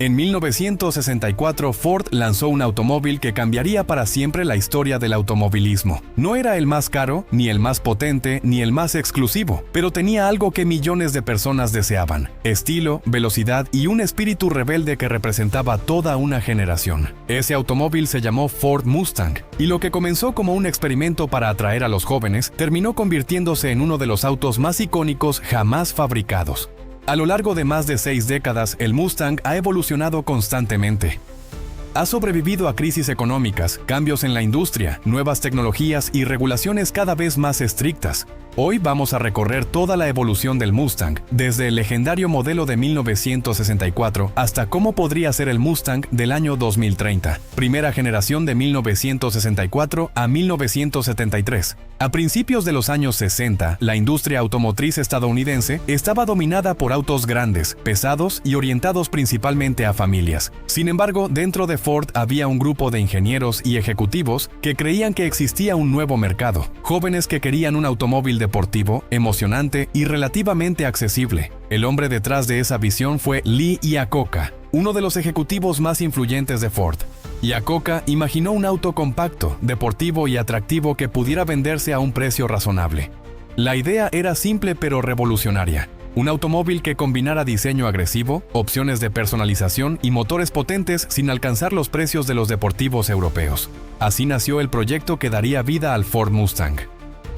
En 1964, Ford lanzó un automóvil que cambiaría para siempre la historia del automovilismo. No era el más caro, ni el más potente, ni el más exclusivo, pero tenía algo que millones de personas deseaban: estilo, velocidad y un espíritu rebelde que representaba toda una generación. Ese automóvil se llamó Ford Mustang, y lo que comenzó como un experimento para atraer a los jóvenes, terminó convirtiéndose en uno de los autos más icónicos jamás fabricados. A lo largo de más de 6 décadas, el Mustang ha evolucionado constantemente. Ha sobrevivido a crisis económicas, cambios en la industria, nuevas tecnologías y regulaciones cada vez más estrictas. Hoy vamos a recorrer toda la evolución del Mustang, desde el legendario modelo de 1964 hasta cómo podría ser el Mustang del año 2030, primera generación de 1964 a 1973. A principios de los años 60, la industria automotriz estadounidense estaba dominada por autos grandes, pesados y orientados principalmente a familias. Sin embargo, dentro de Ford había un grupo de ingenieros y ejecutivos que creían que existía un nuevo mercado, jóvenes que querían un automóvil deportivo, emocionante y relativamente accesible. El hombre detrás de esa visión fue Lee Iacocca, uno de los ejecutivos más influyentes de Ford. Iacocca imaginó un auto compacto, deportivo y atractivo que pudiera venderse a un precio razonable. La idea era simple pero revolucionaria: un automóvil que combinara diseño agresivo, opciones de personalización y motores potentes sin alcanzar los precios de los deportivos europeos. Así nació el proyecto que daría vida al Ford Mustang.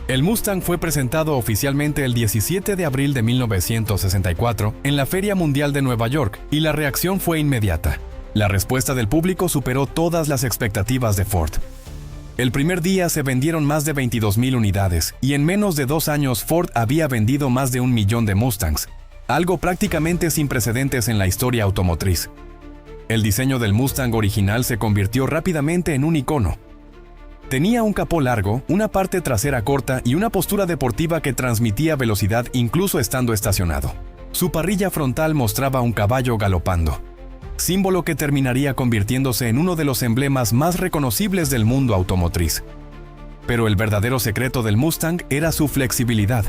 El Mustang fue presentado oficialmente el 17 de abril de 1964 en la Feria Mundial de Nueva York, y la reacción fue inmediata. La respuesta del público superó todas las expectativas de Ford. El primer día se vendieron más de 22,000 unidades, y en menos de 2 años Ford había vendido más de 1 millón de Mustangs, algo prácticamente sin precedentes en la historia automotriz. El diseño del Mustang original se convirtió rápidamente en un icono. Tenía un capó largo, una parte trasera corta y una postura deportiva que transmitía velocidad incluso estando estacionado. Su parrilla frontal mostraba un caballo galopando, símbolo que terminaría convirtiéndose en uno de los emblemas más reconocibles del mundo automotriz. Pero el verdadero secreto del Mustang era su flexibilidad.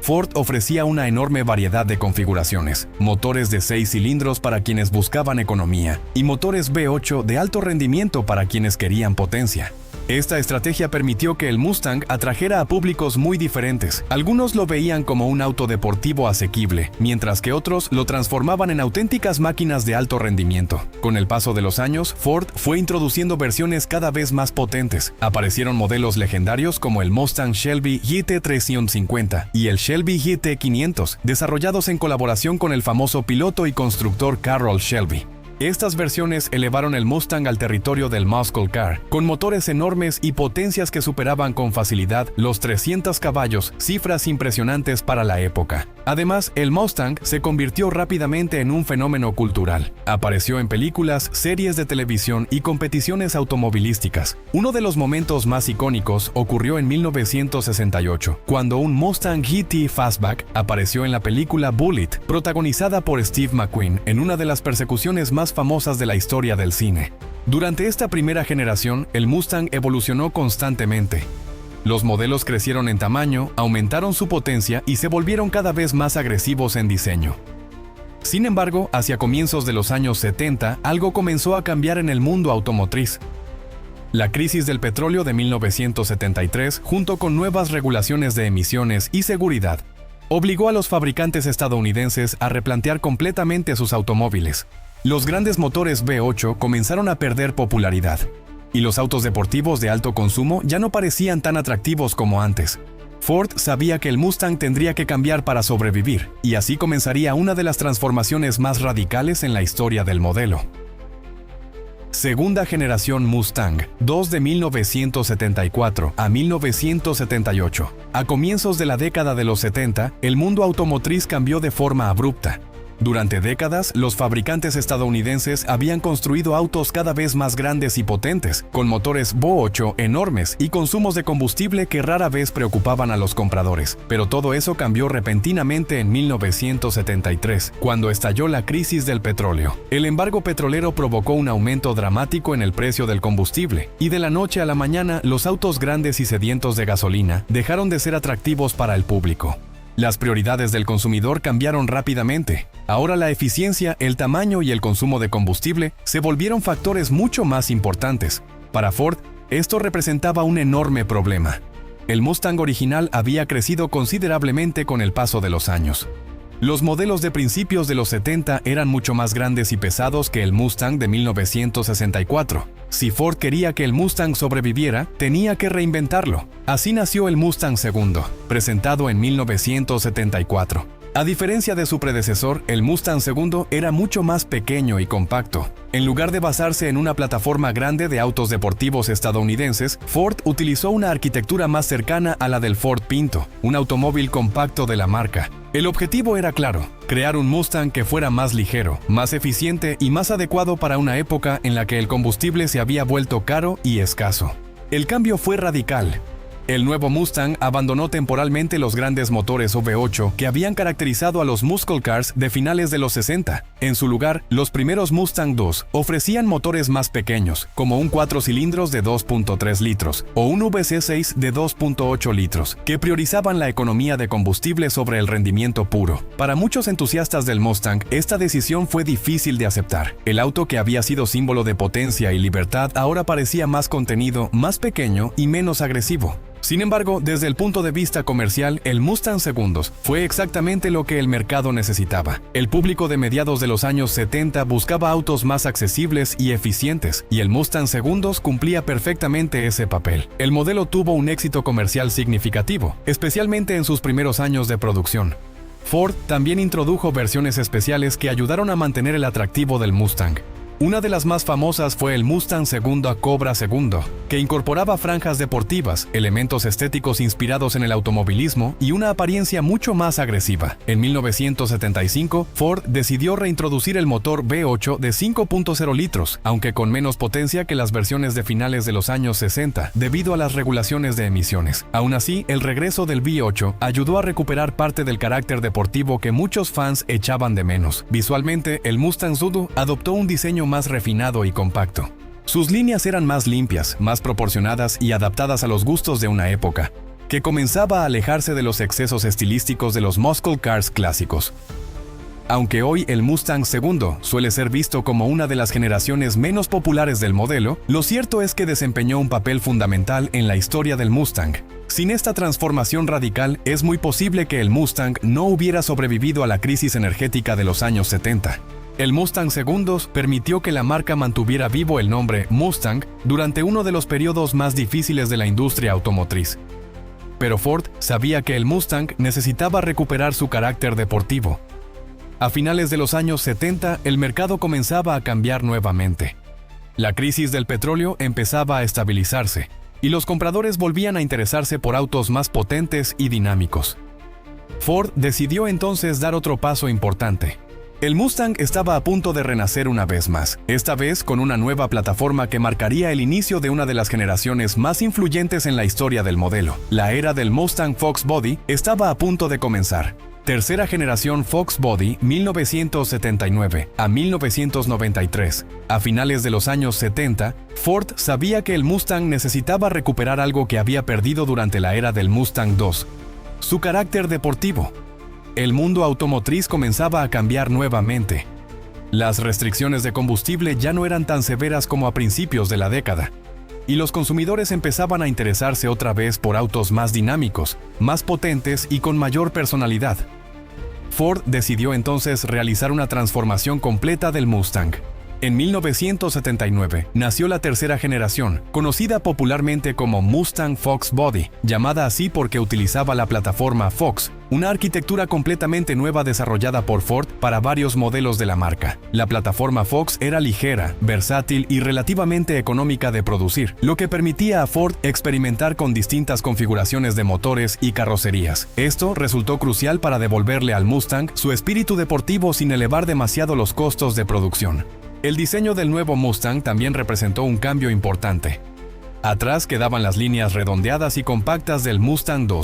Ford ofrecía una enorme variedad de configuraciones: motores de 6 cilindros para quienes buscaban economía, y motores V8 de alto rendimiento para quienes querían potencia. Esta estrategia permitió que el Mustang atrajera a públicos muy diferentes. Algunos lo veían como un auto deportivo asequible, mientras que otros lo transformaban en auténticas máquinas de alto rendimiento. Con el paso de los años, Ford fue introduciendo versiones cada vez más potentes. Aparecieron modelos legendarios como el Mustang Shelby GT350 y el Shelby GT500, desarrollados en colaboración con el famoso piloto y constructor Carroll Shelby. Estas versiones elevaron el Mustang al territorio del muscle car, con motores enormes y potencias que superaban con facilidad los 300 caballos, cifras impresionantes para la época. Además, el Mustang se convirtió rápidamente en un fenómeno cultural. Apareció en películas, series de televisión y competiciones automovilísticas. Uno de los momentos más icónicos ocurrió en 1968, cuando un Mustang GT Fastback apareció en la película Bullitt, protagonizada por Steve McQueen, en una de las persecuciones más famosas de la historia del cine. Durante esta primera generación, el Mustang evolucionó constantemente. Los modelos crecieron en tamaño, aumentaron su potencia y se volvieron cada vez más agresivos en diseño. Sin embargo, hacia comienzos de los años 70, algo comenzó a cambiar en el mundo automotriz. La crisis del petróleo de 1973, junto con nuevas regulaciones de emisiones y seguridad, obligó a los fabricantes estadounidenses a replantear completamente sus automóviles. Los grandes motores V8 comenzaron a perder popularidad, y los autos deportivos de alto consumo ya no parecían tan atractivos como antes. Ford sabía que el Mustang tendría que cambiar para sobrevivir, y así comenzaría una de las transformaciones más radicales en la historia del modelo. Segunda generación Mustang, 2 de 1974 a 1978. A comienzos de la década de los 70, el mundo automotriz cambió de forma abrupta. Durante décadas, los fabricantes estadounidenses habían construido autos cada vez más grandes y potentes, con motores V8 enormes y consumos de combustible que rara vez preocupaban a los compradores. Pero todo eso cambió repentinamente en 1973, cuando estalló la crisis del petróleo. El embargo petrolero provocó un aumento dramático en el precio del combustible, y de la noche a la mañana, los autos grandes y sedientos de gasolina dejaron de ser atractivos para el público. Las prioridades del consumidor cambiaron rápidamente. Ahora la eficiencia, el tamaño y el consumo de combustible se volvieron factores mucho más importantes. Para Ford, esto representaba un enorme problema. El Mustang original había crecido considerablemente con el paso de los años. Los modelos de principios de los 70 eran mucho más grandes y pesados que el Mustang de 1964. Si Ford quería que el Mustang sobreviviera, tenía que reinventarlo. Así nació el Mustang II, presentado en 1974. A diferencia de su predecesor, el Mustang II era mucho más pequeño y compacto. En lugar de basarse en una plataforma grande de autos deportivos estadounidenses, Ford utilizó una arquitectura más cercana a la del Ford Pinto, un automóvil compacto de la marca. El objetivo era claro: crear un Mustang que fuera más ligero, más eficiente y más adecuado para una época en la que el combustible se había vuelto caro y escaso. El cambio fue radical. El nuevo Mustang abandonó temporalmente los grandes motores V8 que habían caracterizado a los muscle cars de finales de los 60. En su lugar, los primeros Mustang II ofrecían motores más pequeños, como un 4 cilindros de 2.3 litros o un VC6 de 2.8 litros, que priorizaban la economía de combustible sobre el rendimiento puro. Para muchos entusiastas del Mustang, esta decisión fue difícil de aceptar. El auto que había sido símbolo de potencia y libertad ahora parecía más contenido, más pequeño y menos agresivo. Sin embargo, desde el punto de vista comercial, el Mustang II fue exactamente lo que el mercado necesitaba. El público de mediados de los años 70 buscaba autos más accesibles y eficientes, y el Mustang II cumplía perfectamente ese papel. El modelo tuvo un éxito comercial significativo, especialmente en sus primeros años de producción. Ford también introdujo versiones especiales que ayudaron a mantener el atractivo del Mustang. Una de las más famosas fue el Mustang II Cobra II, que incorporaba franjas deportivas, elementos estéticos inspirados en el automovilismo y una apariencia mucho más agresiva. En 1975, Ford decidió reintroducir el motor V8 de 5.0 litros, aunque con menos potencia que las versiones de finales de los años 60, debido a las regulaciones de emisiones. Aún así, el regreso del V8 ayudó a recuperar parte del carácter deportivo que muchos fans echaban de menos. Visualmente, el Mustang II adoptó un diseño más refinado y compacto. Sus líneas eran más limpias, más proporcionadas y adaptadas a los gustos de una época, que comenzaba a alejarse de los excesos estilísticos de los muscle cars clásicos. Aunque hoy el Mustang II suele ser visto como una de las generaciones menos populares del modelo, lo cierto es que desempeñó un papel fundamental en la historia del Mustang. Sin esta transformación radical, es muy posible que el Mustang no hubiera sobrevivido a la crisis energética de los años 70. El Mustang II permitió que la marca mantuviera vivo el nombre Mustang durante uno de los periodos más difíciles de la industria automotriz. Pero Ford sabía que el Mustang necesitaba recuperar su carácter deportivo. A finales de los años 70, el mercado comenzaba a cambiar nuevamente. La crisis del petróleo empezaba a estabilizarse, y los compradores volvían a interesarse por autos más potentes y dinámicos. Ford decidió entonces dar otro paso importante. El Mustang estaba a punto de renacer una vez más, esta vez con una nueva plataforma que marcaría el inicio de una de las generaciones más influyentes en la historia del modelo. La era del Mustang Fox Body estaba a punto de comenzar. Tercera generación Fox Body 1979 a 1993. A finales de los años 70, Ford sabía que el Mustang necesitaba recuperar algo que había perdido durante la era del Mustang II: su carácter deportivo. El mundo automotriz comenzaba a cambiar nuevamente. Las restricciones de combustible ya no eran tan severas como a principios de la década, y los consumidores empezaban a interesarse otra vez por autos más dinámicos, más potentes y con mayor personalidad. Ford decidió entonces realizar una transformación completa del Mustang. En 1979 nació la tercera generación, conocida popularmente como Mustang Fox Body, llamada así porque utilizaba la plataforma Fox, una arquitectura completamente nueva desarrollada por Ford para varios modelos de la marca. La plataforma Fox era ligera, versátil y relativamente económica de producir, lo que permitía a Ford experimentar con distintas configuraciones de motores y carrocerías. Esto resultó crucial para devolverle al Mustang su espíritu deportivo sin elevar demasiado los costos de producción. El diseño del nuevo Mustang también representó un cambio importante. Atrás quedaban las líneas redondeadas y compactas del Mustang II.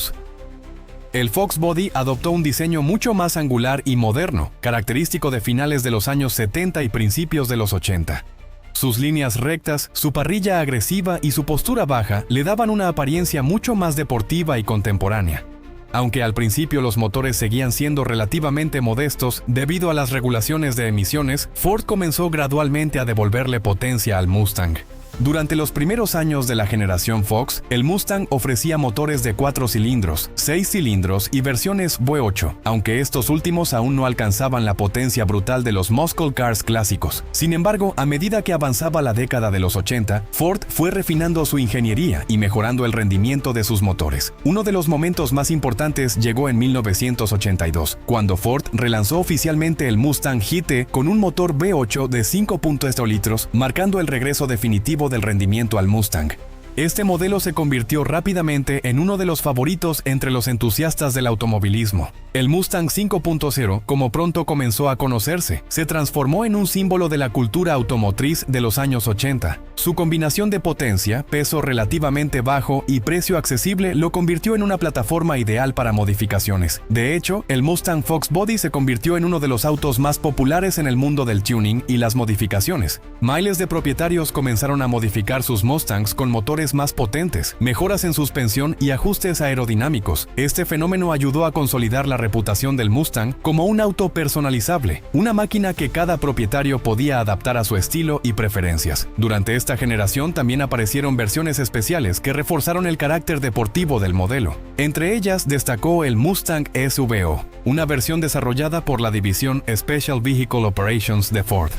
El Fox Body adoptó un diseño mucho más angular y moderno, característico de finales de los años 70 y principios de los 80. Sus líneas rectas, su parrilla agresiva y su postura baja le daban una apariencia mucho más deportiva y contemporánea. Aunque al principio los motores seguían siendo relativamente modestos debido a las regulaciones de emisiones, Ford comenzó gradualmente a devolverle potencia al Mustang. Durante los primeros años de la generación Fox, el Mustang ofrecía motores de 4 cilindros, 6 cilindros y versiones V8, aunque estos últimos aún no alcanzaban la potencia brutal de los muscle cars clásicos. Sin embargo, a medida que avanzaba la década de los 80, Ford fue refinando su ingeniería y mejorando el rendimiento de sus motores. Uno de los momentos más importantes llegó en 1982, cuando Ford relanzó oficialmente el Mustang GT con un motor V8 de 5.0 litros, marcando el regreso definitivo del rendimiento al Mustang. Este modelo se convirtió rápidamente en uno de los favoritos entre los entusiastas del automovilismo. El Mustang 5.0, como pronto comenzó a conocerse, se transformó en un símbolo de la cultura automotriz de los años 80. Su combinación de potencia, peso relativamente bajo y precio accesible lo convirtió en una plataforma ideal para modificaciones. De hecho, el Mustang Fox Body se convirtió en uno de los autos más populares en el mundo del tuning y las modificaciones. Miles de propietarios comenzaron a modificar sus Mustangs con motores más potentes, mejoras en suspensión y ajustes aerodinámicos. Este fenómeno ayudó a consolidar la reputación del Mustang como un auto personalizable, una máquina que cada propietario podía adaptar a su estilo y preferencias. Durante esta generación también aparecieron versiones especiales que reforzaron el carácter deportivo del modelo. Entre ellas destacó el Mustang SVO, una versión desarrollada por la división Special Vehicle Operations de Ford.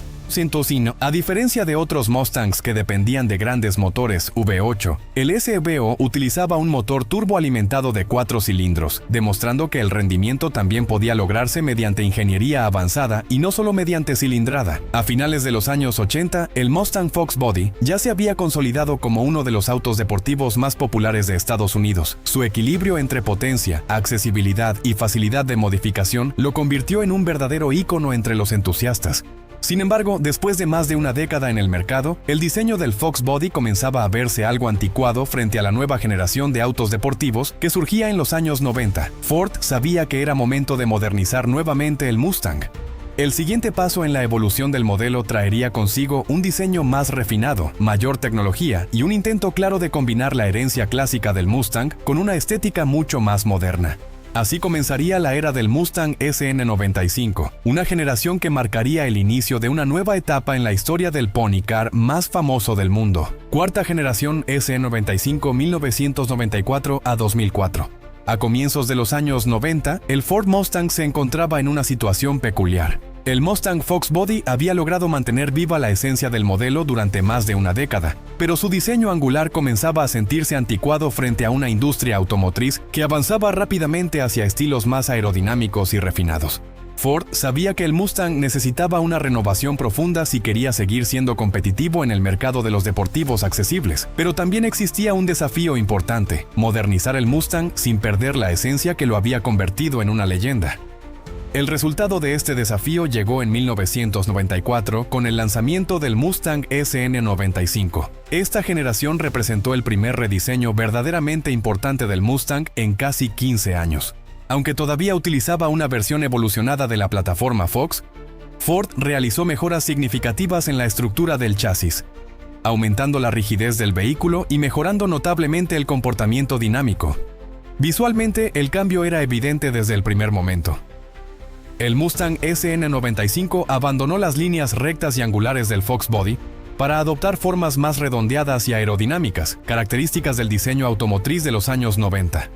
A diferencia de otros Mustangs que dependían de grandes motores V8, el SVO utilizaba un motor turboalimentado de 4 cilindros, demostrando que el rendimiento también podía lograrse mediante ingeniería avanzada y no solo mediante cilindrada. A finales de los años 80, el Mustang Fox Body ya se había consolidado como uno de los autos deportivos más populares de Estados Unidos. Su equilibrio entre potencia, accesibilidad y facilidad de modificación lo convirtió en un verdadero ícono entre los entusiastas. Sin embargo, después de más de una década en el mercado, el diseño del Fox Body comenzaba a verse algo anticuado frente a la nueva generación de autos deportivos que surgía en los años 90. Ford sabía que era momento de modernizar nuevamente el Mustang. El siguiente paso en la evolución del modelo traería consigo un diseño más refinado, mayor tecnología y un intento claro de combinar la herencia clásica del Mustang con una estética mucho más moderna. Así comenzaría la era del Mustang SN95, una generación que marcaría el inicio de una nueva etapa en la historia del pony car más famoso del mundo. Cuarta generación SN95 1994 a 2004. A comienzos de los años 90, el Ford Mustang se encontraba en una situación peculiar. El Mustang Fox Body había logrado mantener viva la esencia del modelo durante más de una década, pero su diseño angular comenzaba a sentirse anticuado frente a una industria automotriz que avanzaba rápidamente hacia estilos más aerodinámicos y refinados. Ford sabía que el Mustang necesitaba una renovación profunda si quería seguir siendo competitivo en el mercado de los deportivos accesibles, pero también existía un desafío importante: modernizar el Mustang sin perder la esencia que lo había convertido en una leyenda. El resultado de este desafío llegó en 1994 con el lanzamiento del Mustang SN95. Esta generación representó el primer rediseño verdaderamente importante del Mustang en casi 15 años. Aunque todavía utilizaba una versión evolucionada de la plataforma Fox, Ford realizó mejoras significativas en la estructura del chasis, aumentando la rigidez del vehículo y mejorando notablemente el comportamiento dinámico. Visualmente, el cambio era evidente desde el primer momento. El Mustang SN95 abandonó las líneas rectas y angulares del Fox Body para adoptar formas más redondeadas y aerodinámicas, características del diseño automotriz de los años 90.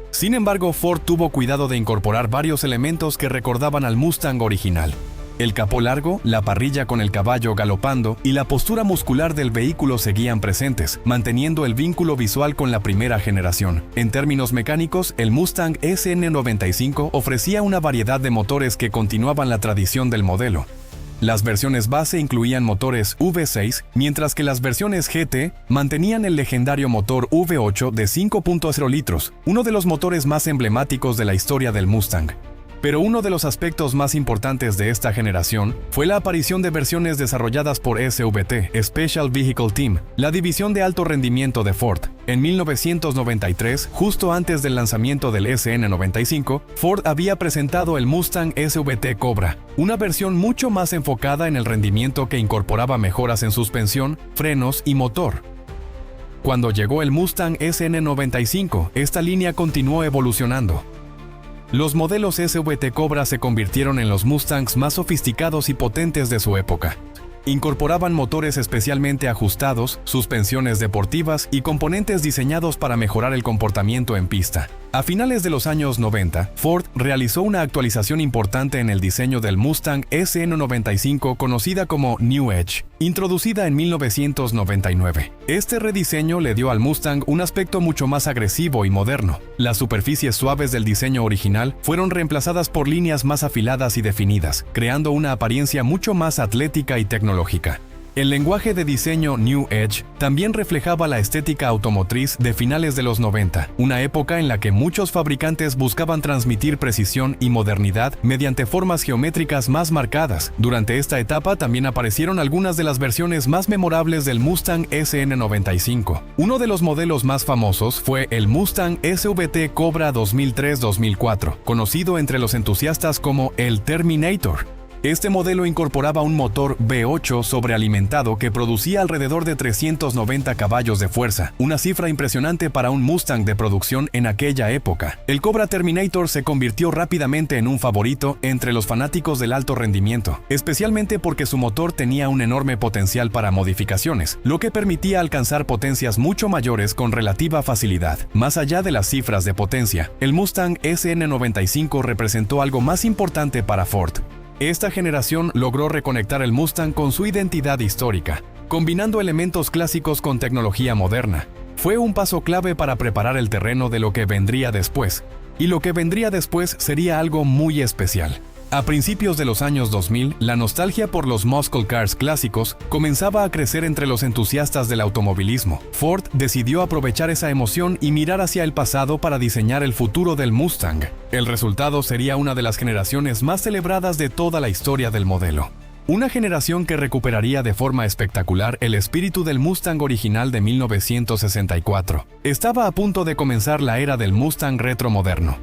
Sin embargo, Ford tuvo cuidado de incorporar varios elementos que recordaban al Mustang original. El capó largo, la parrilla con el caballo galopando y la postura muscular del vehículo seguían presentes, manteniendo el vínculo visual con la primera generación. En términos mecánicos, el Mustang SN95 ofrecía una variedad de motores que continuaban la tradición del modelo. Las versiones base incluían motores V6, mientras que las versiones GT mantenían el legendario motor V8 de 5.0 litros, uno de los motores más emblemáticos de la historia del Mustang. Pero uno de los aspectos más importantes de esta generación fue la aparición de versiones desarrolladas por SVT, Special Vehicle Team, la división de alto rendimiento de Ford. En 1993, justo antes del lanzamiento del SN95, Ford había presentado el Mustang SVT Cobra, una versión mucho más enfocada en el rendimiento que incorporaba mejoras en suspensión, frenos y motor. Cuando llegó el Mustang SN95, esta línea continuó evolucionando. Los modelos SVT Cobra se convirtieron en los Mustangs más sofisticados y potentes de su época. Incorporaban motores especialmente ajustados, suspensiones deportivas y componentes diseñados para mejorar el comportamiento en pista. A finales de los años 90, Ford realizó una actualización importante en el diseño del Mustang SN95 conocida como New Edge, introducida en 1999. Este rediseño le dio al Mustang un aspecto mucho más agresivo y moderno. Las superficies suaves del diseño original fueron reemplazadas por líneas más afiladas y definidas, creando una apariencia mucho más atlética y tecnológica. El lenguaje de diseño New Edge también reflejaba la estética automotriz de finales de los 90, una época en la que muchos fabricantes buscaban transmitir precisión y modernidad mediante formas geométricas más marcadas. Durante esta etapa también aparecieron algunas de las versiones más memorables del Mustang SN95. Uno de los modelos más famosos fue el Mustang SVT Cobra 2003-2004, conocido entre los entusiastas como el Terminator. Este modelo incorporaba un motor V8 sobrealimentado que producía alrededor de 390 caballos de fuerza, una cifra impresionante para un Mustang de producción en aquella época. El Cobra Terminator se convirtió rápidamente en un favorito entre los fanáticos del alto rendimiento, especialmente porque su motor tenía un enorme potencial para modificaciones, lo que permitía alcanzar potencias mucho mayores con relativa facilidad. Más allá de las cifras de potencia, el Mustang SN95 representó algo más importante para Ford. Esta generación logró reconectar el Mustang con su identidad histórica, combinando elementos clásicos con tecnología moderna. Fue un paso clave para preparar el terreno de lo que vendría después, y lo que vendría después sería algo muy especial. A principios de los años 2000, la nostalgia por los muscle cars clásicos comenzaba a crecer entre los entusiastas del automovilismo. Ford decidió aprovechar esa emoción y mirar hacia el pasado para diseñar el futuro del Mustang. El resultado sería una de las generaciones más celebradas de toda la historia del modelo. Una generación que recuperaría de forma espectacular el espíritu del Mustang original de 1964. Estaba a punto de comenzar la era del Mustang retromoderno.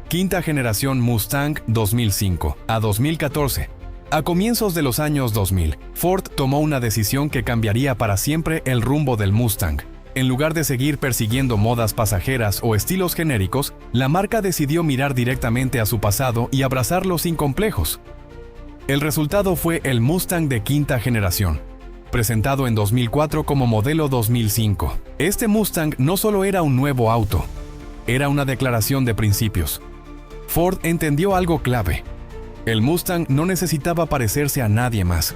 Quinta generación Mustang 2005 a 2014. A comienzos de los años 2000, Ford tomó una decisión que cambiaría para siempre el rumbo del Mustang. En lugar de seguir persiguiendo modas pasajeras o estilos genéricos, la marca decidió mirar directamente a su pasado y abrazarlo sin complejos. El resultado fue el Mustang de quinta generación, presentado en 2004 como modelo 2005. Este Mustang no solo era un nuevo auto, era una declaración de principios. Ford entendió algo clave. El Mustang no necesitaba parecerse a nadie más.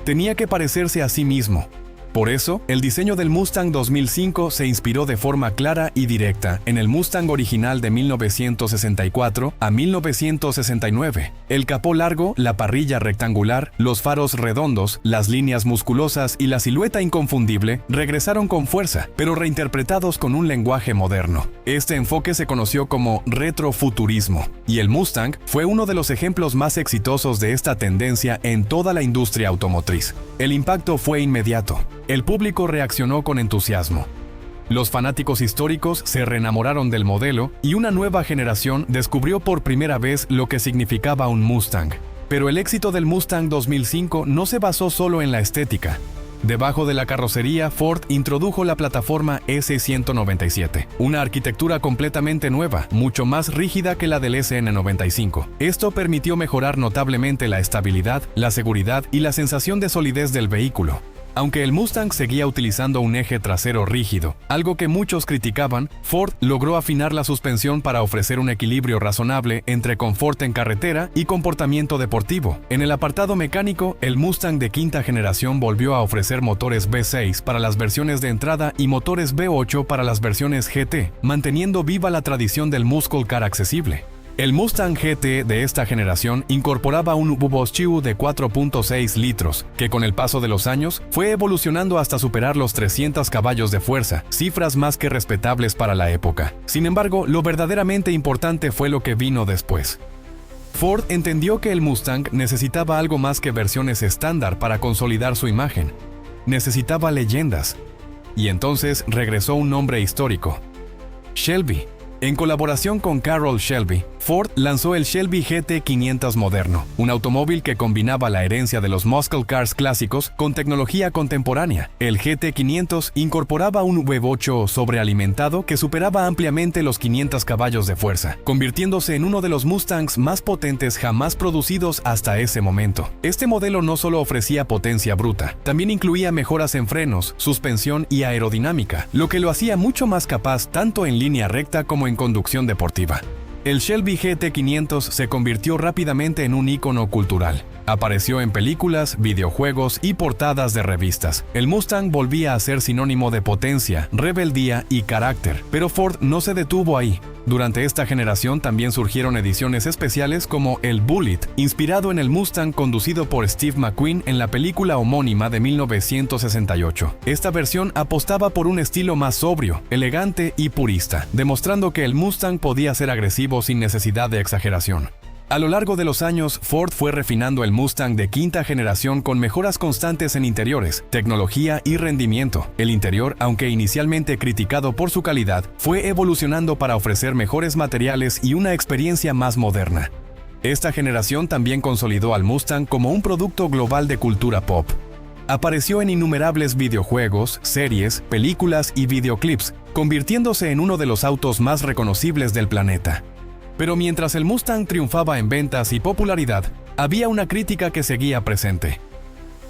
Tenía que parecerse a sí mismo. Por eso, el diseño del Mustang 2005 se inspiró de forma clara y directa en el Mustang original de 1964 a 1969. El capó largo, la parrilla rectangular, los faros redondos, las líneas musculosas y la silueta inconfundible regresaron con fuerza, pero reinterpretados con un lenguaje moderno. Este enfoque se conoció como retrofuturismo, y el Mustang fue uno de los ejemplos más exitosos de esta tendencia en toda la industria automotriz. El impacto fue inmediato. El público reaccionó con entusiasmo. Los fanáticos históricos se reenamoraron del modelo y una nueva generación descubrió por primera vez lo que significaba un Mustang. Pero el éxito del Mustang 2005 no se basó solo en la estética. Debajo de la carrocería, Ford introdujo la plataforma S197, una arquitectura completamente nueva, mucho más rígida que la del SN95. Esto permitió mejorar notablemente la estabilidad, la seguridad y la sensación de solidez del vehículo. Aunque el Mustang seguía utilizando un eje trasero rígido, algo que muchos criticaban, Ford logró afinar la suspensión para ofrecer un equilibrio razonable entre confort en carretera y comportamiento deportivo. En el apartado mecánico, el Mustang de quinta generación volvió a ofrecer motores V6 para las versiones de entrada y motores V8 para las versiones GT, manteniendo viva la tradición del muscle car accesible. El Mustang GT de esta generación incorporaba un V8 de 4.6 litros, que con el paso de los años fue evolucionando hasta superar los 300 caballos de fuerza, cifras más que respetables para la época. Sin embargo, lo verdaderamente importante fue lo que vino después. Ford entendió que el Mustang necesitaba algo más que versiones estándar para consolidar su imagen. Necesitaba leyendas. Y entonces regresó un nombre histórico: Shelby. En colaboración con Carroll Shelby, Ford lanzó el Shelby GT500 moderno, un automóvil que combinaba la herencia de los muscle cars clásicos con tecnología contemporánea. El GT500 incorporaba un V8 sobrealimentado que superaba ampliamente los 500 caballos de fuerza, convirtiéndose en uno de los Mustangs más potentes jamás producidos hasta ese momento. Este modelo no solo ofrecía potencia bruta, también incluía mejoras en frenos, suspensión y aerodinámica, lo que lo hacía mucho más capaz tanto en línea recta como en conducción deportiva. El Shelby GT500 se convirtió rápidamente en un ícono cultural. Apareció en películas, videojuegos y portadas de revistas. El Mustang volvía a ser sinónimo de potencia, rebeldía y carácter, pero Ford no se detuvo ahí. Durante esta generación también surgieron ediciones especiales como el Bullitt, inspirado en el Mustang conducido por Steve McQueen en la película homónima de 1968. Esta versión apostaba por un estilo más sobrio, elegante y purista, demostrando que el Mustang podía ser agresivo sin necesidad de exageración. A lo largo de los años, Ford fue refinando el Mustang de quinta generación con mejoras constantes en interiores, tecnología y rendimiento. El interior, aunque inicialmente criticado por su calidad, fue evolucionando para ofrecer mejores materiales y una experiencia más moderna. Esta generación también consolidó al Mustang como un producto global de cultura pop. Apareció en innumerables videojuegos, series, películas y videoclips, convirtiéndose en uno de los autos más reconocibles del planeta. Pero mientras el Mustang triunfaba en ventas y popularidad, había una crítica que seguía presente.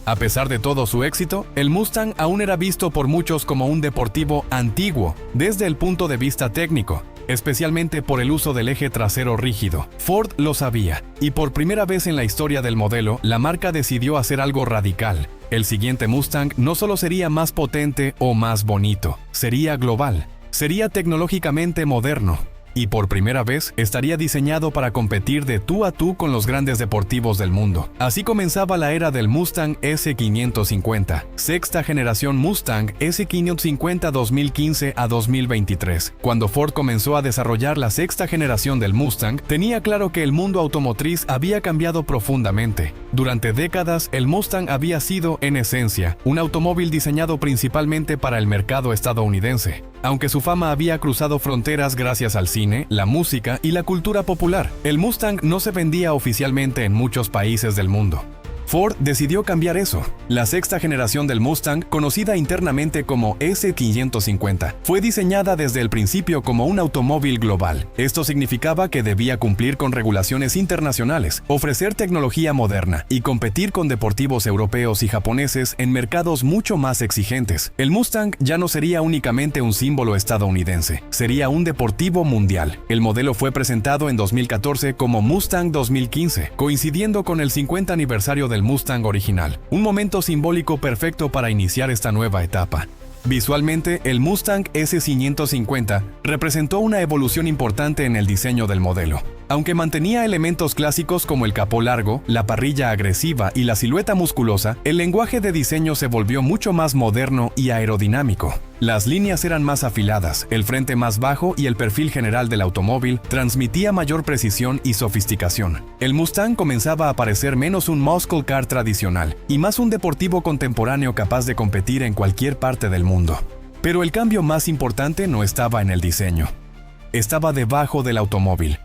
A pesar de todo su éxito, el Mustang aún era visto por muchos como un deportivo antiguo desde el punto de vista técnico, especialmente por el uso del eje trasero rígido. Ford lo sabía, y por primera vez en la historia del modelo, la marca decidió hacer algo radical. El siguiente Mustang no solo sería más potente o más bonito, sería global, sería tecnológicamente moderno. Y por primera vez estaría diseñado para competir de tú a tú con los grandes deportivos del mundo. Así comenzaba la era del Mustang S550, sexta generación Mustang S550 2015 a 2023. Cuando Ford comenzó a desarrollar la sexta generación del Mustang, tenía claro que el mundo automotriz había cambiado profundamente. Durante décadas, el Mustang había sido, en esencia, un automóvil diseñado principalmente para el mercado estadounidense. Aunque su fama había cruzado fronteras gracias al cine, la música y la cultura popular, el Mustang no se vendía oficialmente en muchos países del mundo. Ford decidió cambiar eso. La sexta generación del Mustang, conocida internamente como S550, fue diseñada desde el principio como un automóvil global. Esto significaba que debía cumplir con regulaciones internacionales, ofrecer tecnología moderna y competir con deportivos europeos y japoneses en mercados mucho más exigentes. El Mustang ya no sería únicamente un símbolo estadounidense, sería un deportivo mundial. El modelo fue presentado en 2014 como Mustang 2015, coincidiendo con el 50 aniversario del Mustang original, un momento simbólico perfecto para iniciar esta nueva etapa. Visualmente, el Mustang S550 representó una evolución importante en el diseño del modelo. Aunque mantenía elementos clásicos como el capó largo, la parrilla agresiva y la silueta musculosa, el lenguaje de diseño se volvió mucho más moderno y aerodinámico. Las líneas eran más afiladas, el frente más bajo y el perfil general del automóvil transmitía mayor precisión y sofisticación. El Mustang comenzaba a parecer menos un muscle car tradicional y más un deportivo contemporáneo capaz de competir en cualquier parte del mundo. Pero el cambio más importante no estaba en el diseño. Estaba debajo del automóvil.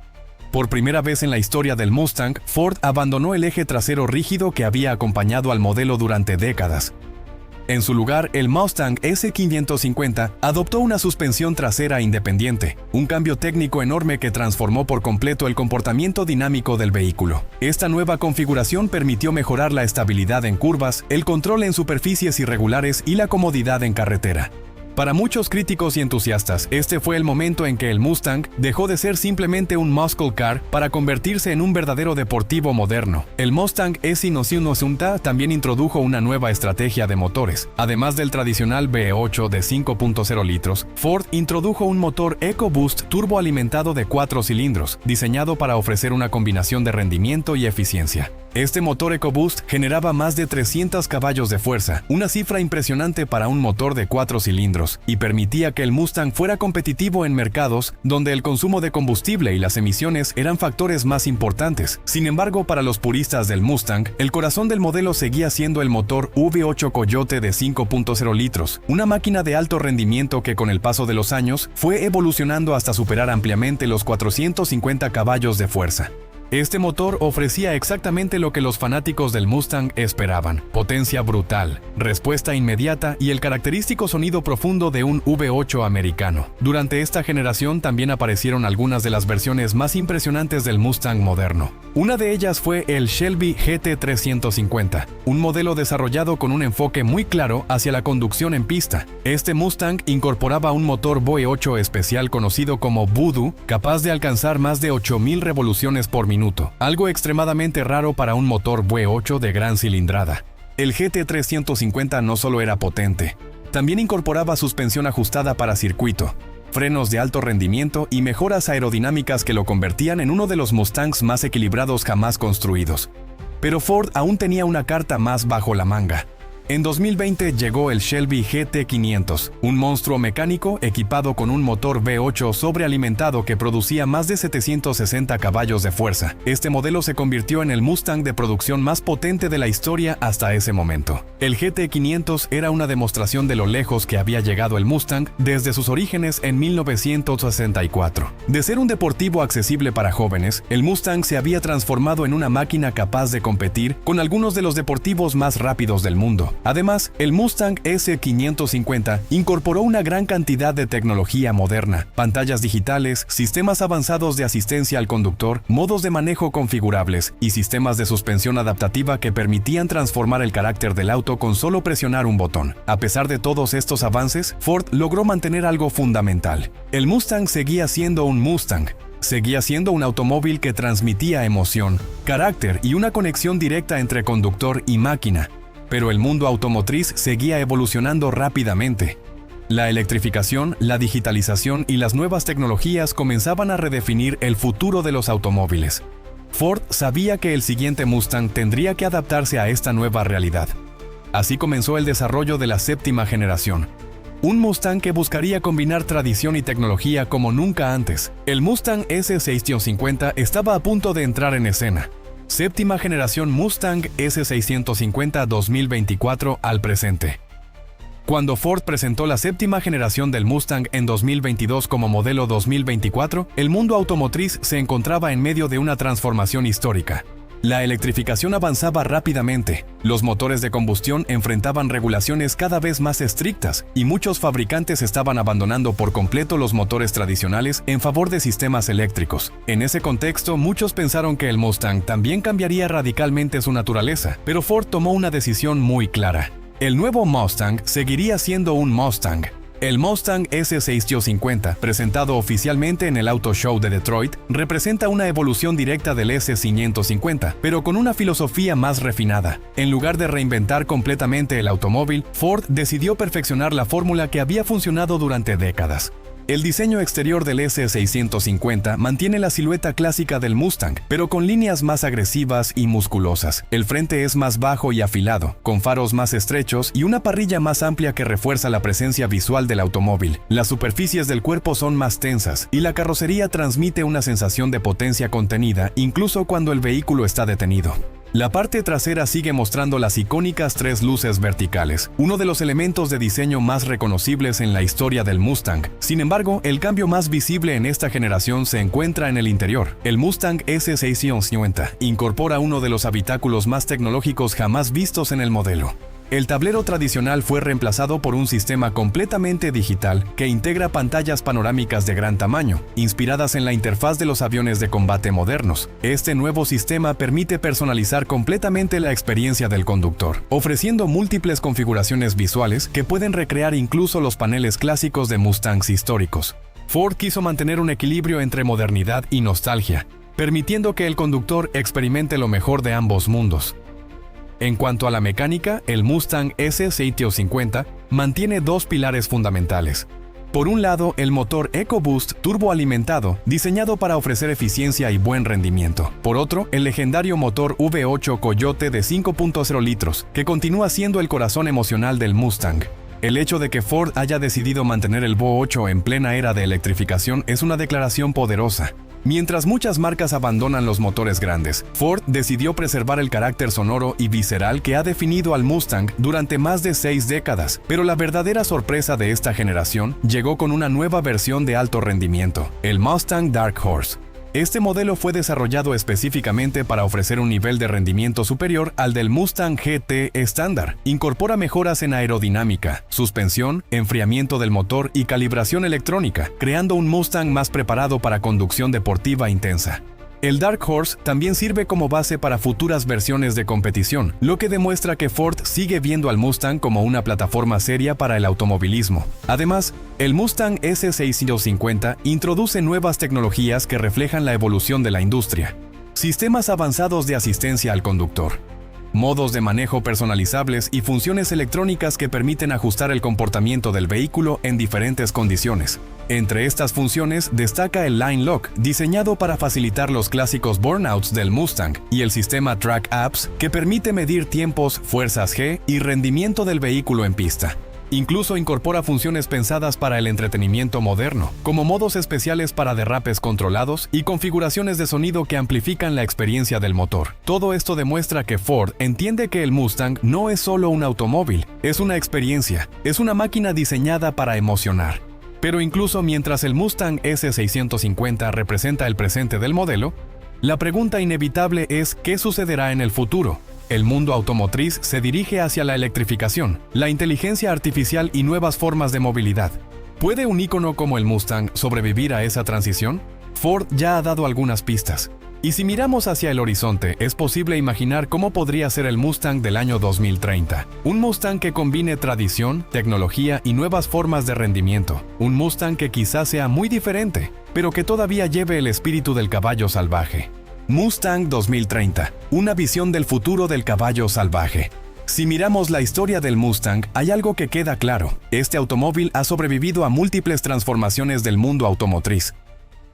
Por primera vez en la historia del Mustang, Ford abandonó el eje trasero rígido que había acompañado al modelo durante décadas. En su lugar, el Mustang S550 adoptó una suspensión trasera independiente, un cambio técnico enorme que transformó por completo el comportamiento dinámico del vehículo. Esta nueva configuración permitió mejorar la estabilidad en curvas, el control en superficies irregulares y la comodidad en carretera. Para muchos críticos y entusiastas, este fue el momento en que el Mustang dejó de ser simplemente un muscle car para convertirse en un verdadero deportivo moderno. El Mustang S550 también introdujo una nueva estrategia de motores. Además del tradicional V8 de 5.0 litros, Ford introdujo un motor EcoBoost turboalimentado de 4 cilindros, diseñado para ofrecer una combinación de rendimiento y eficiencia. Este motor EcoBoost generaba más de 300 caballos de fuerza, una cifra impresionante para un motor de 4 cilindros, y permitía que el Mustang fuera competitivo en mercados donde el consumo de combustible y las emisiones eran factores más importantes. Sin embargo, para los puristas del Mustang, el corazón del modelo seguía siendo el motor V8 Coyote de 5.0 litros, una máquina de alto rendimiento que con el paso de los años fue evolucionando hasta superar ampliamente los 450 caballos de fuerza. Este motor ofrecía exactamente lo que los fanáticos del Mustang esperaban: potencia brutal, respuesta inmediata y el característico sonido profundo de un V8 americano. Durante esta generación también aparecieron algunas de las versiones más impresionantes del Mustang moderno. Una de ellas fue el Shelby GT350, un modelo desarrollado con un enfoque muy claro hacia la conducción en pista. Este Mustang incorporaba un motor V8 especial conocido como Voodoo, capaz de alcanzar más de 8.000 revoluciones por minuto, algo extremadamente raro para un motor V8 de gran cilindrada. El GT350 no solo era potente, también incorporaba suspensión ajustada para circuito, frenos de alto rendimiento y mejoras aerodinámicas que lo convertían en uno de los Mustangs más equilibrados jamás construidos. Pero Ford aún tenía una carta más bajo la manga. En 2020 llegó el Shelby GT500, un monstruo mecánico equipado con un motor V8 sobrealimentado que producía más de 760 caballos de fuerza. Este modelo se convirtió en el Mustang de producción más potente de la historia hasta ese momento. El GT500 era una demostración de lo lejos que había llegado el Mustang desde sus orígenes en 1964. De ser un deportivo accesible para jóvenes, el Mustang se había transformado en una máquina capaz de competir con algunos de los deportivos más rápidos del mundo. Además, el Mustang S550 incorporó una gran cantidad de tecnología moderna: pantallas digitales, sistemas avanzados de asistencia al conductor, modos de manejo configurables y sistemas de suspensión adaptativa que permitían transformar el carácter del auto con solo presionar un botón. A pesar de todos estos avances, Ford logró mantener algo fundamental: el Mustang seguía siendo un Mustang. Seguía siendo un automóvil que transmitía emoción, carácter y una conexión directa entre conductor y máquina. Pero el mundo automotriz seguía evolucionando rápidamente. La electrificación, la digitalización y las nuevas tecnologías comenzaban a redefinir el futuro de los automóviles. Ford sabía que el siguiente Mustang tendría que adaptarse a esta nueva realidad. Así comenzó el desarrollo de la séptima generación. Un Mustang que buscaría combinar tradición y tecnología como nunca antes. El Mustang S650 estaba a punto de entrar en escena. Séptima generación Mustang S650 2024 al presente. Cuando Ford presentó la séptima generación del Mustang en 2022 como modelo 2024, el mundo automotriz se encontraba en medio de una transformación histórica. La electrificación avanzaba rápidamente, los motores de combustión enfrentaban regulaciones cada vez más estrictas y muchos fabricantes estaban abandonando por completo los motores tradicionales en favor de sistemas eléctricos. En ese contexto, muchos pensaron que el Mustang también cambiaría radicalmente su naturaleza, pero Ford tomó una decisión muy clara. El nuevo Mustang seguiría siendo un Mustang. El Mustang S650, presentado oficialmente en el Auto Show de Detroit, representa una evolución directa del S550, pero con una filosofía más refinada. En lugar de reinventar completamente el automóvil, Ford decidió perfeccionar la fórmula que había funcionado durante décadas. El diseño exterior del S650 mantiene la silueta clásica del Mustang, pero con líneas más agresivas y musculosas. El frente es más bajo y afilado, con faros más estrechos y una parrilla más amplia que refuerza la presencia visual del automóvil. Las superficies del cuerpo son más tensas y la carrocería transmite una sensación de potencia contenida incluso cuando el vehículo está detenido. La parte trasera sigue mostrando las icónicas tres luces verticales, uno de los elementos de diseño más reconocibles en la historia del Mustang. Sin embargo, el cambio más visible en esta generación se encuentra en el interior. El Mustang S650 incorpora uno de los habitáculos más tecnológicos jamás vistos en el modelo. El tablero tradicional fue reemplazado por un sistema completamente digital que integra pantallas panorámicas de gran tamaño, inspiradas en la interfaz de los aviones de combate modernos. Este nuevo sistema permite personalizar completamente la experiencia del conductor, ofreciendo múltiples configuraciones visuales que pueden recrear incluso los paneles clásicos de Mustangs históricos. Ford quiso mantener un equilibrio entre modernidad y nostalgia, permitiendo que el conductor experimente lo mejor de ambos mundos. En cuanto a la mecánica, el Mustang S650 mantiene dos pilares fundamentales: Por un lado, el motor EcoBoost turboalimentado, diseñado para ofrecer eficiencia y buen rendimiento. Por otro, el legendario motor V8 Coyote de 5.0 litros, que continúa siendo el corazón emocional del Mustang. El hecho de que Ford haya decidido mantener el V8 en plena era de electrificación es una declaración poderosa. Mientras muchas marcas abandonan los motores grandes, Ford decidió preservar el carácter sonoro y visceral que ha definido al Mustang durante más de 6 décadas. Pero la verdadera sorpresa de esta generación llegó con una nueva versión de alto rendimiento, el Mustang Dark Horse. Este modelo fue desarrollado específicamente para ofrecer un nivel de rendimiento superior al del Mustang GT estándar. Incorpora mejoras en aerodinámica, suspensión, enfriamiento del motor y calibración electrónica, creando un Mustang más preparado para conducción deportiva intensa. El Dark Horse también sirve como base para futuras versiones de competición, lo que demuestra que Ford sigue viendo al Mustang como una plataforma seria para el automovilismo. Además, el Mustang S650 introduce nuevas tecnologías que reflejan la evolución de la industria. Sistemas avanzados de asistencia al conductor, modos de manejo personalizables y funciones electrónicas que permiten ajustar el comportamiento del vehículo en diferentes condiciones. Entre estas funciones destaca el Line Lock, diseñado para facilitar los clásicos burnouts del Mustang, y el sistema Track Apps, que permite medir tiempos, fuerzas G y rendimiento del vehículo en pista. Incluso incorpora funciones pensadas para el entretenimiento moderno, como modos especiales para derrapes controlados y configuraciones de sonido que amplifican la experiencia del motor. Todo esto demuestra que Ford entiende que el Mustang no es solo un automóvil, es una experiencia, es una máquina diseñada para emocionar. Pero incluso mientras el Mustang S650 representa el presente del modelo, la pregunta inevitable es ¿qué sucederá en el futuro? El mundo automotriz se dirige hacia la electrificación, la inteligencia artificial y nuevas formas de movilidad. ¿Puede un ícono como el Mustang sobrevivir a esa transición? Ford ya ha dado algunas pistas. Y si miramos hacia el horizonte, es posible imaginar cómo podría ser el Mustang del año 2030. Un Mustang que combine tradición, tecnología y nuevas formas de rendimiento. Un Mustang que quizás sea muy diferente, pero que todavía lleve el espíritu del caballo salvaje. Mustang 2030, una visión del futuro del caballo salvaje. Si miramos la historia del Mustang, hay algo que queda claro. Este automóvil ha sobrevivido a múltiples transformaciones del mundo automotriz.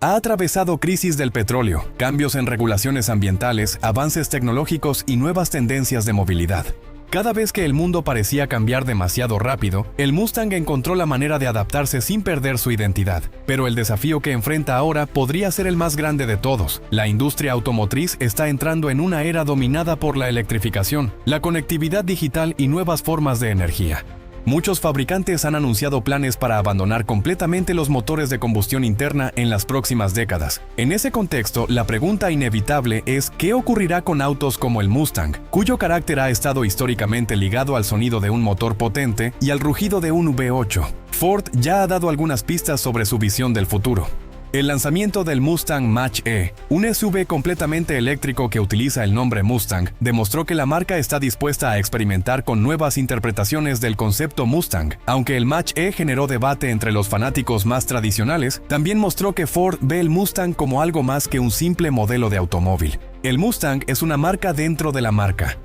Ha atravesado crisis del petróleo, cambios en regulaciones ambientales, avances tecnológicos y nuevas tendencias de movilidad. Cada vez que el mundo parecía cambiar demasiado rápido, el Mustang encontró la manera de adaptarse sin perder su identidad. Pero el desafío que enfrenta ahora podría ser el más grande de todos. La industria automotriz está entrando en una era dominada por la electrificación, la conectividad digital y nuevas formas de energía. Muchos fabricantes han anunciado planes para abandonar completamente los motores de combustión interna en las próximas décadas. En ese contexto, la pregunta inevitable es ¿qué ocurrirá con autos como el Mustang, cuyo carácter ha estado históricamente ligado al sonido de un motor potente y al rugido de un V8? Ford ya ha dado algunas pistas sobre su visión del futuro. El lanzamiento del Mustang Mach-E, un SUV completamente eléctrico que utiliza el nombre Mustang, demostró que la marca está dispuesta a experimentar con nuevas interpretaciones del concepto Mustang. Aunque el Mach-E generó debate entre los fanáticos más tradicionales, también mostró que Ford ve el Mustang como algo más que un simple modelo de automóvil. El Mustang es una marca dentro de la marca.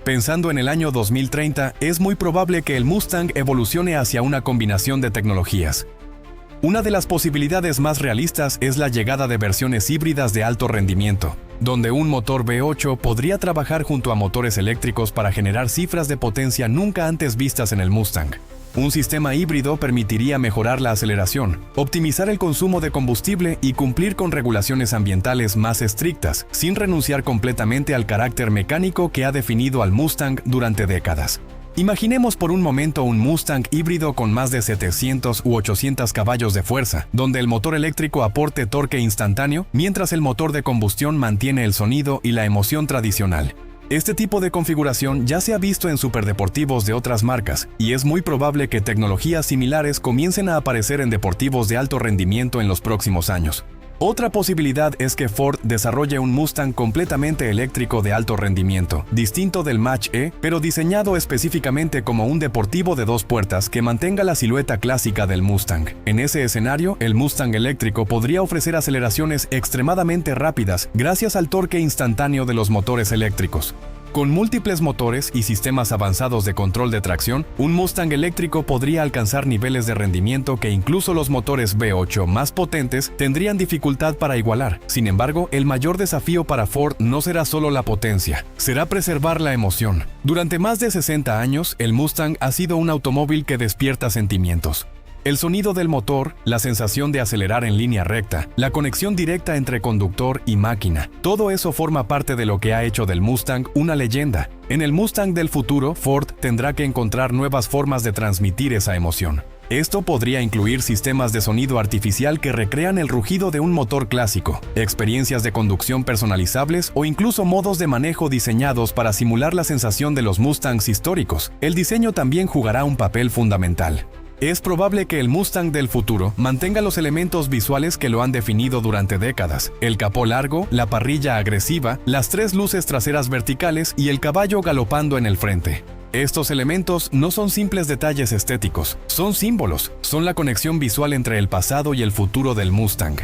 Pensando en el año 2030, es muy probable que el Mustang evolucione hacia una combinación de tecnologías. Una de las posibilidades más realistas es la llegada de versiones híbridas de alto rendimiento, donde un motor V8 podría trabajar junto a motores eléctricos para generar cifras de potencia nunca antes vistas en el Mustang. Un sistema híbrido permitiría mejorar la aceleración, optimizar el consumo de combustible y cumplir con regulaciones ambientales más estrictas, sin renunciar completamente al carácter mecánico que ha definido al Mustang durante décadas. Imaginemos por un momento un Mustang híbrido con más de 700 u 800 caballos de fuerza, donde el motor eléctrico aporte torque instantáneo, mientras el motor de combustión mantiene el sonido y la emoción tradicional. Este tipo de configuración ya se ha visto en superdeportivos de otras marcas, y es muy probable que tecnologías similares comiencen a aparecer en deportivos de alto rendimiento en los próximos años. Otra posibilidad es que Ford desarrolle un Mustang completamente eléctrico de alto rendimiento, distinto del Mach-E, pero diseñado específicamente como un deportivo de 2 puertas que mantenga la silueta clásica del Mustang. En ese escenario, el Mustang eléctrico podría ofrecer aceleraciones extremadamente rápidas gracias al torque instantáneo de los motores eléctricos. Con múltiples motores y sistemas avanzados de control de tracción, un Mustang eléctrico podría alcanzar niveles de rendimiento que incluso los motores V8 más potentes tendrían dificultad para igualar. Sin embargo, el mayor desafío para Ford no será solo la potencia, será preservar la emoción. Durante más de 60 años, el Mustang ha sido un automóvil que despierta sentimientos. El sonido del motor, la sensación de acelerar en línea recta, la conexión directa entre conductor y máquina, todo eso forma parte de lo que ha hecho del Mustang una leyenda. En el Mustang del futuro, Ford tendrá que encontrar nuevas formas de transmitir esa emoción. Esto podría incluir sistemas de sonido artificial que recrean el rugido de un motor clásico, experiencias de conducción personalizables o incluso modos de manejo diseñados para simular la sensación de los Mustangs históricos. El diseño también jugará un papel fundamental. Es probable que el Mustang del futuro mantenga los elementos visuales que lo han definido durante décadas: el capó largo, la parrilla agresiva, las 3 luces traseras verticales y el caballo galopando en el frente. Estos elementos no son simples detalles estéticos, son símbolos, son la conexión visual entre el pasado y el futuro del Mustang.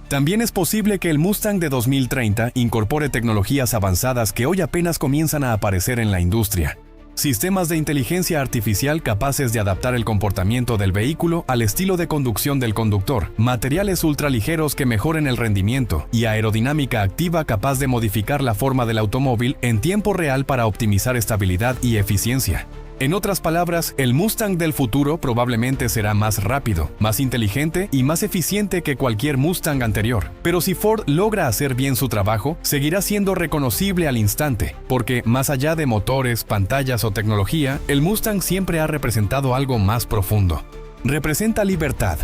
También es posible que el Mustang de 2030 incorpore tecnologías avanzadas que hoy apenas comienzan a aparecer en la industria. Sistemas de inteligencia artificial capaces de adaptar el comportamiento del vehículo al estilo de conducción del conductor, materiales ultraligeros que mejoren el rendimiento y aerodinámica activa capaz de modificar la forma del automóvil en tiempo real para optimizar estabilidad y eficiencia. En otras palabras, el Mustang del futuro probablemente será más rápido, más inteligente y más eficiente que cualquier Mustang anterior. Pero si Ford logra hacer bien su trabajo, seguirá siendo reconocible al instante, porque más allá de motores, pantallas o tecnología, el Mustang siempre ha representado algo más profundo. Representa libertad,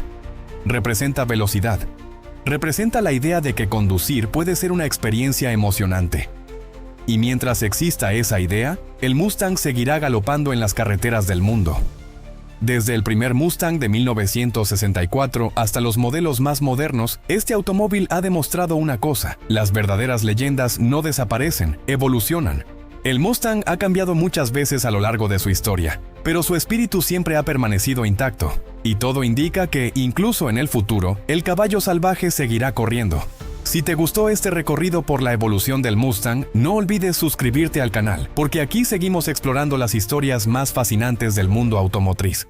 representa velocidad, representa la idea de que conducir puede ser una experiencia emocionante. Y mientras exista esa idea, el Mustang seguirá galopando en las carreteras del mundo. Desde el primer Mustang de 1964 hasta los modelos más modernos, este automóvil ha demostrado una cosa: las verdaderas leyendas no desaparecen, evolucionan. El Mustang ha cambiado muchas veces a lo largo de su historia, pero su espíritu siempre ha permanecido intacto. Y todo indica que, incluso en el futuro, el caballo salvaje seguirá corriendo. Si te gustó este recorrido por la evolución del Mustang, no olvides suscribirte al canal, porque aquí seguimos explorando las historias más fascinantes del mundo automotriz.